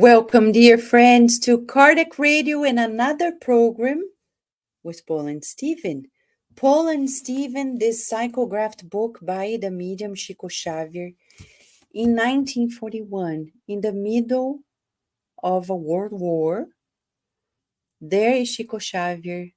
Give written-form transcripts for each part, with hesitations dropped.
Welcome, dear friends, to Cardiac Radio and another program with Paul and Stephen. Paul and Stephen, this psychographed book by the medium Chico Xavier in 1941, in the middle of a world war. There is Chico Xavier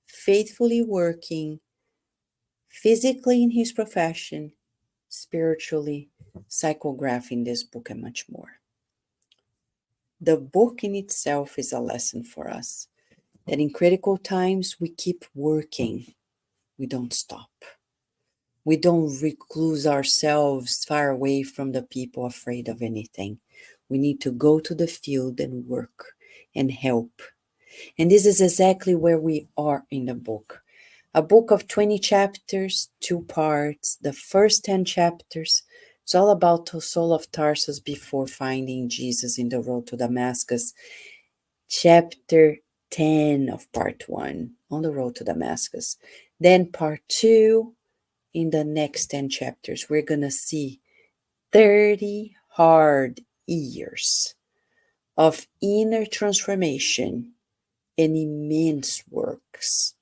faithfully working physically in his profession, spiritually, psychographing this book and much more. The book in itself is a lesson for us that in critical times we keep working, we don't stop. We don't recluse ourselves far away from the people afraid of anything. We need to go to the field and work and help. And this is exactly where we are in the book. A book of 20 chapters, 2 parts. The first 10 chapters, it's all about the Saul of Tarsus before finding Jesus in the road to Damascus. Chapter 10 of part 1, on the road to Damascus. Then part 2, in the next 10 chapters, we're going to see 30 hard years of inner transformation and immense works.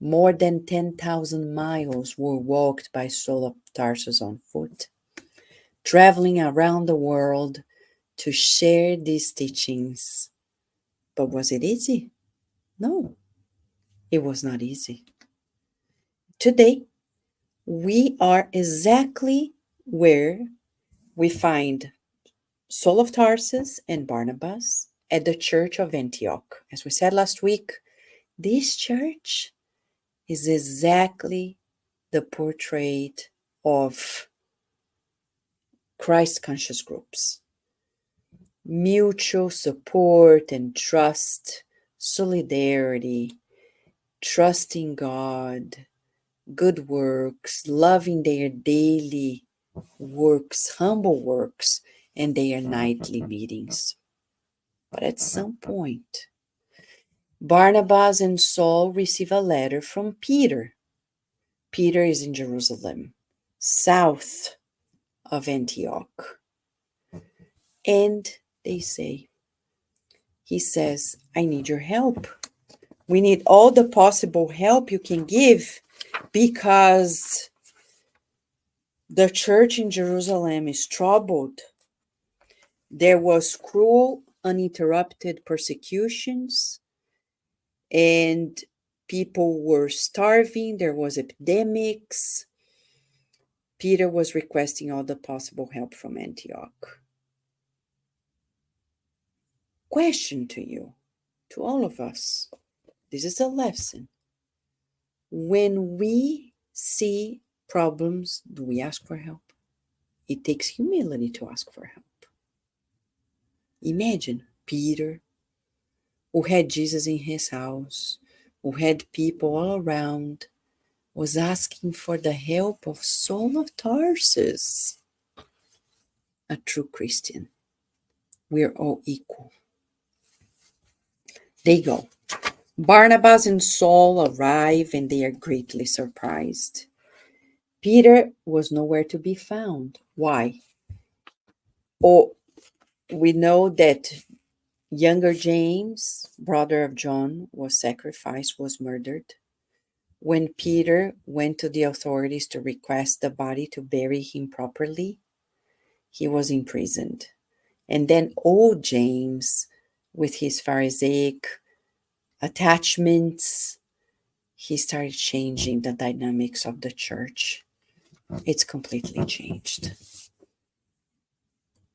More than 10,000 miles were walked by Saul of Tarsus on foot, traveling around the world to share these teachings. But was it easy? No, it was not easy. Today, we are exactly where we find Saul of Tarsus and Barnabas at the church of Antioch. As we said last week, this church is exactly the portrait of Christ-conscious groups. Mutual support and trust, solidarity, trusting God, good works, loving their daily works, humble works, and their nightly meetings. But at some point, Barnabas and Saul receive a letter from Peter. Peter is in Jerusalem, south of Antioch. And they say, he says, I need your help. We need all the possible help you can give because the church in Jerusalem is troubled. There was cruel, uninterrupted persecutions, and people were starving. There was epidemics. Peter was requesting all the possible help from Antioch. Question to you, to all of us. This is a lesson. When we see problems, do we ask for help? It takes humility to ask for help. Imagine Peter, who had Jesus in his house, who had people all around, was asking for the help of Saul of Tarsus, a true Christian. We're all equal. They go. Barnabas and Saul arrive and they are greatly surprised. Peter was nowhere to be found. Why? Oh, we know that younger James, brother of John, was sacrificed, was murdered. When Peter went to the authorities to request the body to bury him properly, he was imprisoned. And then old James, with his Pharisaic attachments, he started changing the dynamics of the church. It's completely changed.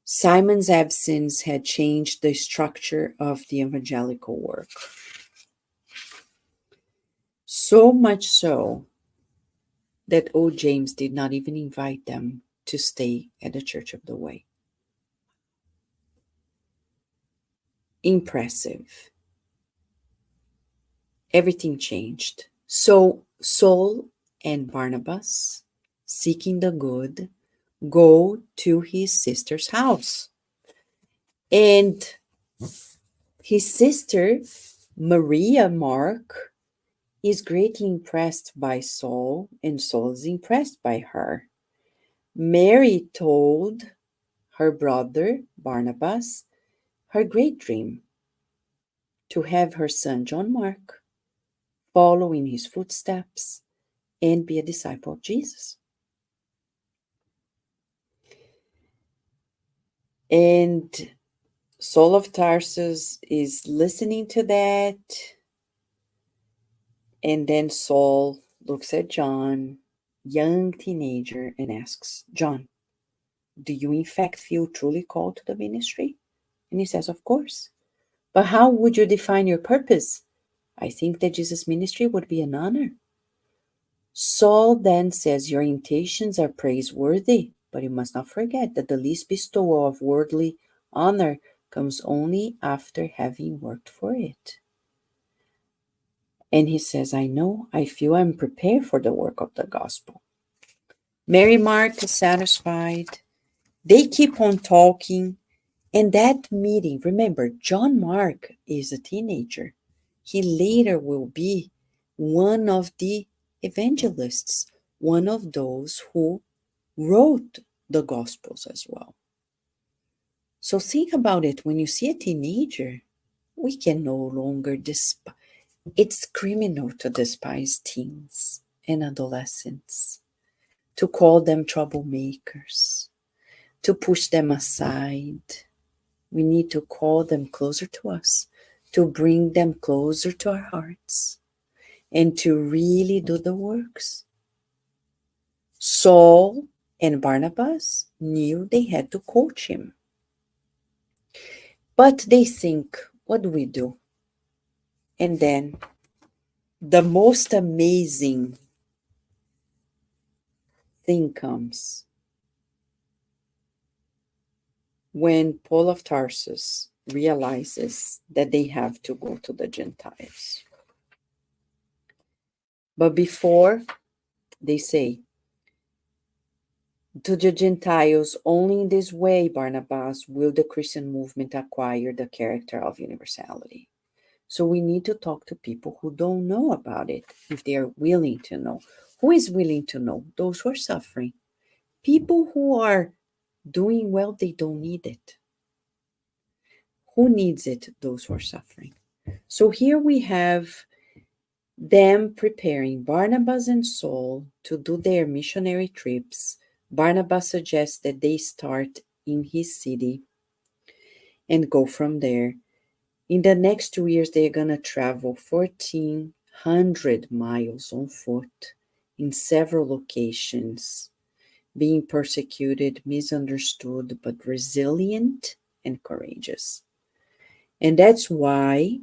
Simon's absence had changed the structure of the evangelical work. So much so that old James did not even invite them to stay at the Church of the Way. Impressive. Everything changed. So Saul and Barnabas, seeking the good, go to his sister's house. And his sister, Maria Mark, is greatly impressed by Saul, and Saul is impressed by her. Mary told her brother, Barnabas, her great dream to have her son John Mark follow in his footsteps and be a disciple of Jesus. And Saul of Tarsus is listening to that. And then Saul looks at John, young teenager, and asks, John, do you in fact feel truly called to the ministry? And he says, of course. But how would you define your purpose? I think that Jesus' ministry would be an honor. Saul then says, your intentions are praiseworthy, but you must not forget that the least bestowal of worldly honor comes only after having worked for it. And he says, I feel I'm prepared for the work of the gospel. Mary Mark is satisfied. They keep on talking. And that meeting, remember, John Mark is a teenager. He later will be one of the evangelists, one of those who wrote the Gospels as well. So think about it. When you see a teenager, we can no longer despise. It's criminal to despise teens and adolescents, to call them troublemakers, to push them aside. We need to call them closer to us, to bring them closer to our hearts, and to really do the works. Saul and Barnabas knew they had to coach him. But they think, what do we do? And then the most amazing thing comes when Paul of Tarsus realizes that they have to go to the Gentiles. But before, they say, to the Gentiles, only in this way, Barnabas, will the Christian movement acquire the character of universality. So we need to talk to people who don't know about it, if they are willing to know. Who is willing to know? Those who are suffering. People who are doing well, they don't need it. Who needs it? Those who are suffering. So here we have them preparing Barnabas and Saul to do their missionary trips. Barnabas suggests that they start in his city and go from there. In the next 2 years, they're going to travel 1,400 miles on foot in several locations, being persecuted, misunderstood, but resilient and courageous. And that's why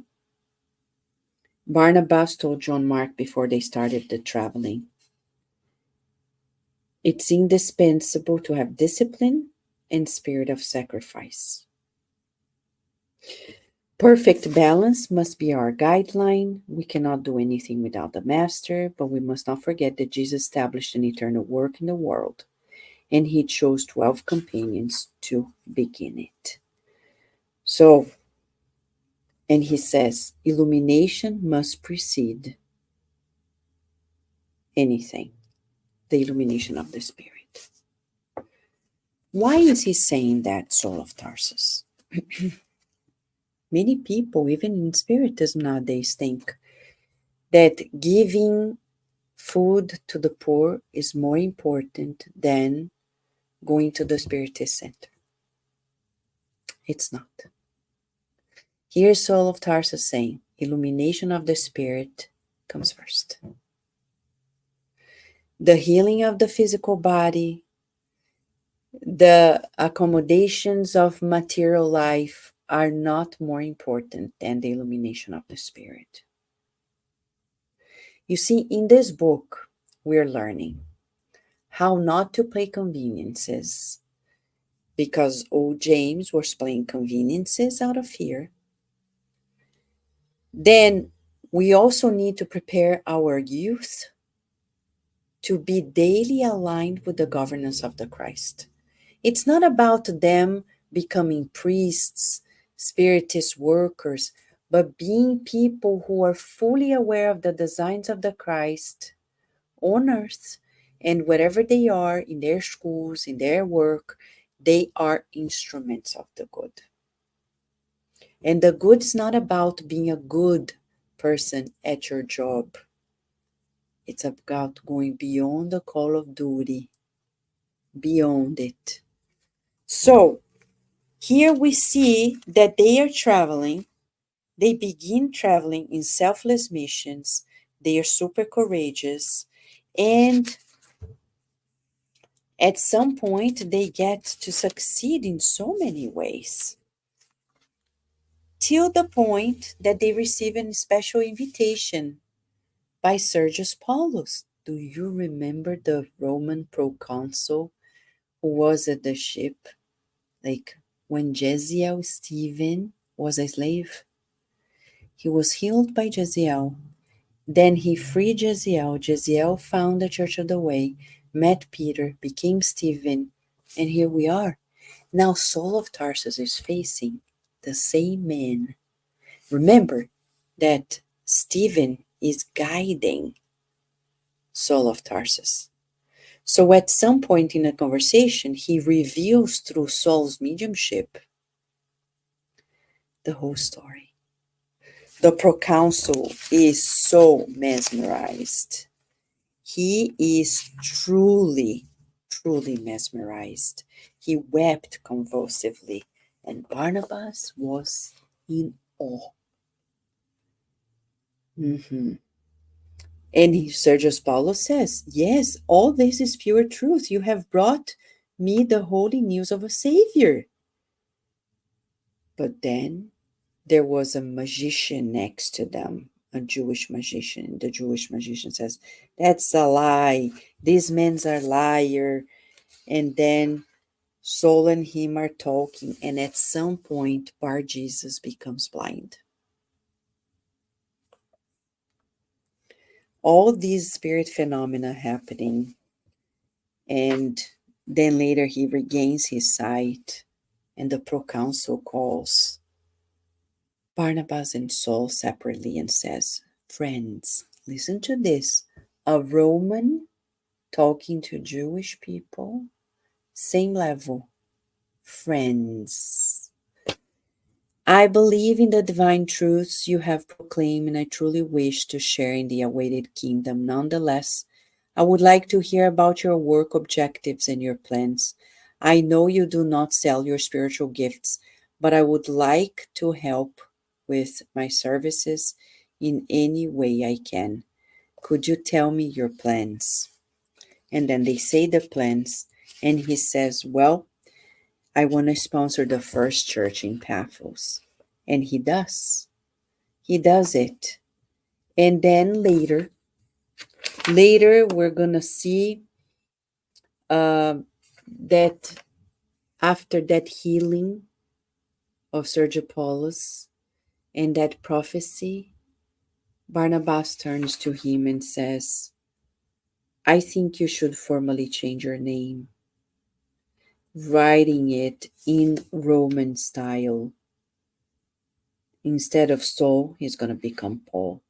Barnabas told John Mark before they started the traveling, it's indispensable to have discipline and spirit of sacrifice. Perfect balance must be our guideline. We cannot do anything without the Master, but we must not forget that Jesus established an eternal work in the world, and he chose 12 companions to begin it. So, and he says, illumination must precede anything, the illumination of the Spirit. Why is he saying that, Saul of Tarsus? Many people, even in Spiritism nowadays, think that giving food to the poor is more important than going to the Spiritist center. It's not. Here's Saul of Tarsus saying, illumination of the Spirit comes first. The healing of the physical body, the accommodations of material life are not more important than the illumination of the Spirit. You see, in this book, we're learning how not to play conveniences, because old James was playing conveniences out of fear. Then we also need to prepare our youth to be daily aligned with the governance of the Christ. It's not about them becoming priests, spiritist workers, but being people who are fully aware of the designs of the Christ on earth, and wherever they are, in their schools, in their work, they are instruments of the good. And the good is not about being a good person at your job. It's about going beyond the call of duty, beyond it. So here we see that they are traveling. They begin traveling in selfless missions. They are super courageous. And at some point, they get to succeed in so many ways. Till the point that they receive a special invitation by Sergius Paulus. Do you remember the Roman proconsul who was at the ship? Like when Jezeel Stephen was a slave, he was healed by Jezeel. Then he freed Jezeel. Jezeel found the Church of the Way, met Peter, became Stephen, and here we are. Now Saul of Tarsus is facing the same man. Remember that Stephen is guiding Saul of Tarsus. So at some point in the conversation, he reveals through Saul's mediumship the whole story. The proconsul is so mesmerized. He is truly, truly mesmerized. He wept convulsively, and Barnabas was in awe. And Sergius Paulus says, yes, all this is pure truth. You have brought me the holy news of a Savior. But then there was a magician next to them, a Jewish magician. The Jewish magician says, that's a lie. These men are liar. And then Saul and him are talking. And at some point, Bar Jesus becomes blind. All these spirit phenomena happening. And then later he regains his sight. And the proconsul calls Barnabas and Saul separately and says, friends, listen to this. A Roman talking to Jewish people, same level. Friends. I believe in the divine truths you have proclaimed, and I truly wish to share in the awaited kingdom. Nonetheless, I would like to hear about your work objectives and your plans. I know you do not sell your spiritual gifts, but I would like to help with my services in any way I can. Could you tell me your plans? And then they say the plans, and he says, well, I want to sponsor the first church in Paphos. And he does. He does it. And then later we're going to see that after that healing of Sergius Paulus and that prophecy, Barnabas turns to him and says, I think you should formally change your name, writing it in Roman style. Instead of Saul, he's going to become Paul.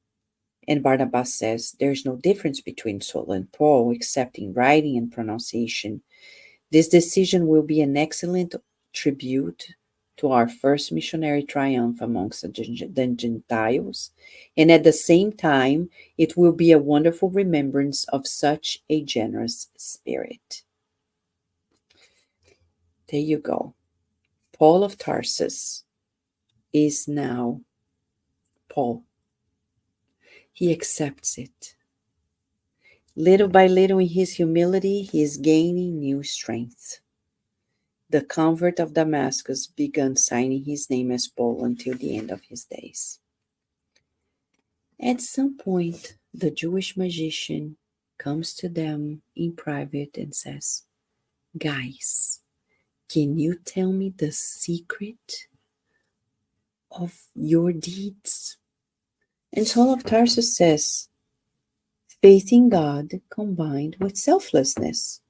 And Barnabas says there's no difference between Saul and Paul except in writing and pronunciation. This decision will be an excellent tribute to our first missionary triumph amongst the Gentiles, and at the same time, it will be a wonderful remembrance of such a generous spirit. There you go. Paul of Tarsus is now Paul. He accepts it. Little by little, in his humility, he is gaining new strength. The convert of Damascus began signing his name as Paul until the end of his days. At some point, the Jewish magician comes to them in private and says, guys, can you tell me the secret of your deeds? And Saul of Tarsus says, faith in God combined with selflessness.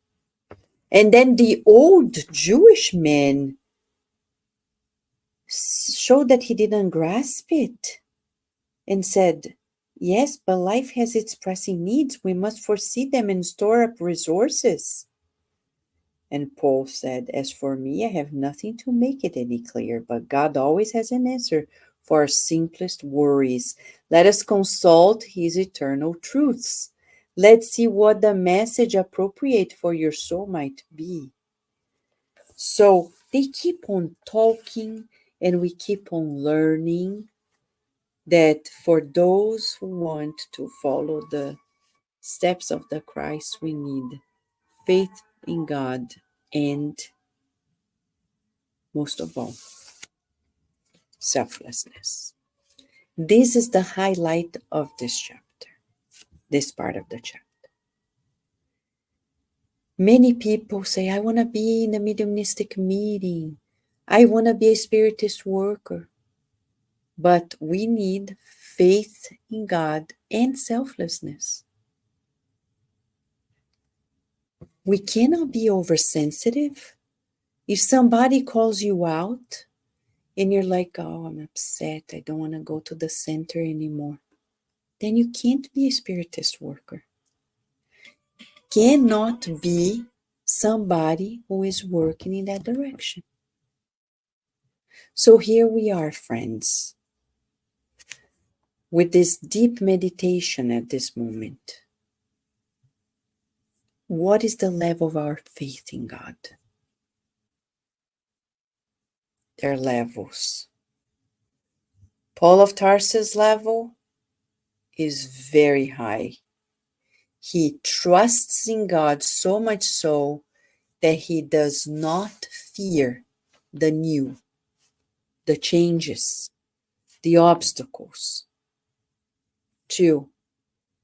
And then the old Jewish man showed that he didn't grasp it and said, yes, but life has its pressing needs. We must foresee them and store up resources. And Paul said, "As for me, I have nothing to make it any clearer, but God always has an answer for our simplest worries. Let us consult his eternal truths. Let's see what the message appropriate for your soul might be." So they keep on talking, and we keep on learning that for those who want to follow the steps of the Christ, we need faith in God and, most of all, selflessness. This is the highlight of this chapter, this part of the chapter. Many people say, "I want to be in the mediumistic meeting. I want to be a spiritist worker." But we need faith in God and selflessness. We cannot be oversensitive. If somebody calls you out and you're like, "Oh, I'm upset, I don't want to go to the center anymore," then you can't be a spiritist worker. Cannot be somebody who is working in that direction. So here we are, friends, with this deep meditation at this moment. What is the level of our faith in God? There are levels. Paul of Tarsus' level is very high. He trusts in God so much so that he does not fear the new, the changes, the obstacles. 2,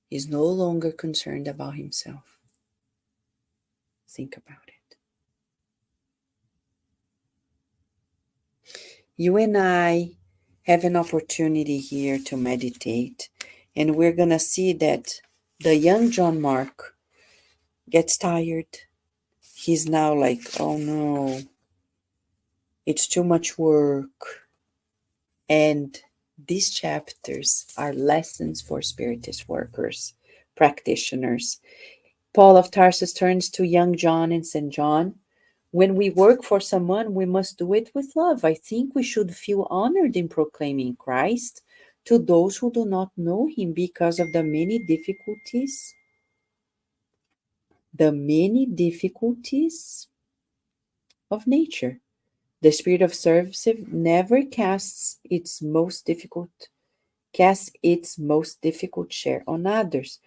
he's no longer concerned about himself. Think about it. You and I have an opportunity here to meditate, and we're going to see that the young John Mark gets tired. He's now like, "Oh no, it's too much work." And these chapters are lessons for spiritist workers, practitioners. Paul of Tarsus turns to young John and said, "John, when we work for someone, we must do it with love. I think we should feel honored in proclaiming Christ to those who do not know him because of the many difficulties of nature. The spirit of service never casts its most difficult share on others.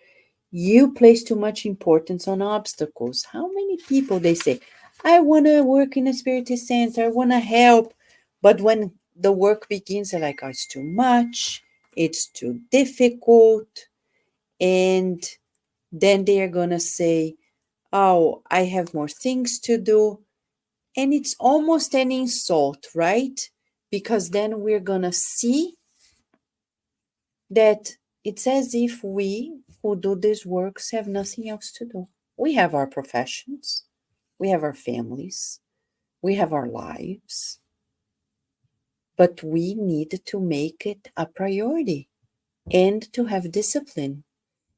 You place too much importance on obstacles." How many people they say, "I want to work in a spiritist center, I want to help," but when the work begins, they're like, "Oh, it's too much, it's too difficult," and then they are going to say, "Oh, I have more things to do." And it's almost an insult, right? Because then we're going to see that it's as if we who do these works have nothing else to do. We have our professions, we have our families, we have our lives, but we need to make it a priority and to have discipline.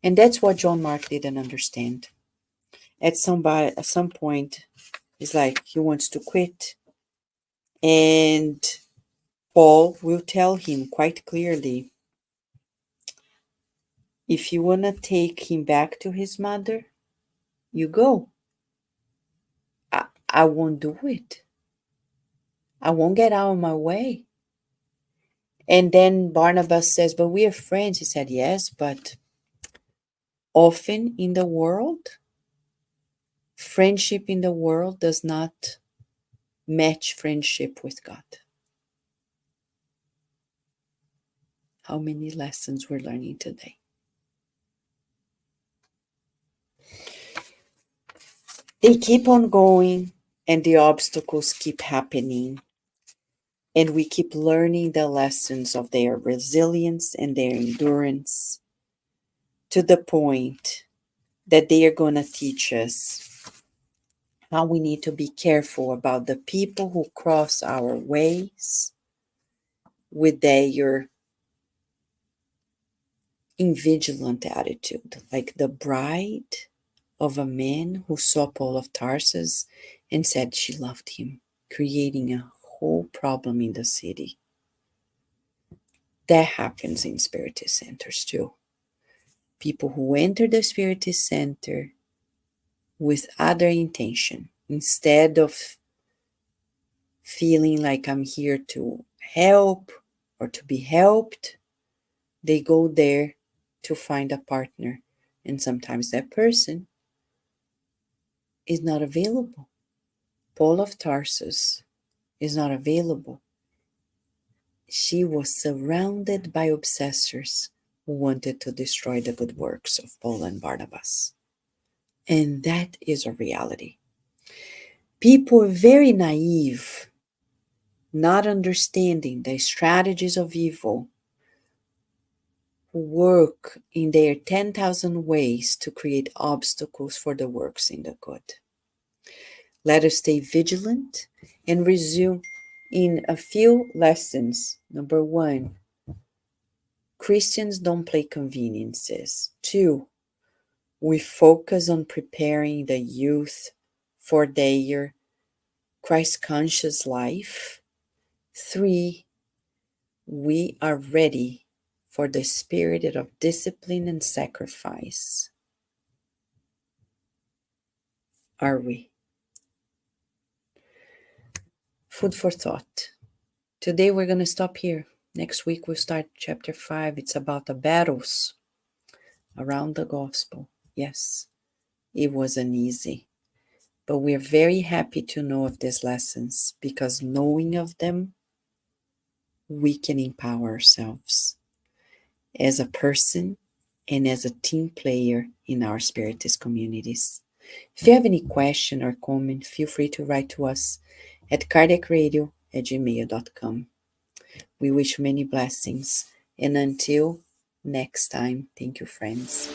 And that's what John Mark didn't understand. At some point, he's like, he wants to quit. And Paul will tell him quite clearly, if you want to take him back to his mother, you go. I won't do it. I won't get out of my way. And then Barnabas says, "But we are friends." He said, "Yes, but often in the world, friendship in the world does not match friendship with God." How many lessons we're learning today. They keep on going, and the obstacles keep happening. And we keep learning the lessons of their resilience and their endurance to the point that they are going to teach us how we need to be careful about the people who cross our ways with their invigilant attitude, like the bride of a man who saw Paul of Tarsus and said she loved him, creating a whole problem in the city. That happens in Spiritist centers too. People who enter the Spiritist center with other intention, instead of feeling like I'm here to help or to be helped, they go there to find a partner. And sometimes that person is not available. Paul of Tarsus is not available. She was surrounded by obsessors who wanted to destroy the good works of Paul and Barnabas. And that is a reality. People are very naive, not understanding the strategies of evil, who work in their 10,000 ways to create obstacles for the works in the good. Let us stay vigilant and resume in a few lessons. Number 1, Christians don't play conveniences. 2, we focus on preparing the youth for their Christ-conscious life. 3, we are ready for the spirit of discipline and sacrifice. Are we? Food for thought. Today we're going to stop here. Next week we'll start chapter 5. It's about the battles around the gospel. Yes, it wasn't easy, but we're very happy to know of these lessons, because knowing of them, we can empower ourselves as a person and as a team player in our Spiritist communities. If you have any question or comment, feel free to write to us at cardiacradio@gmail.com. We wish you many blessings, and until next time, thank you, friends.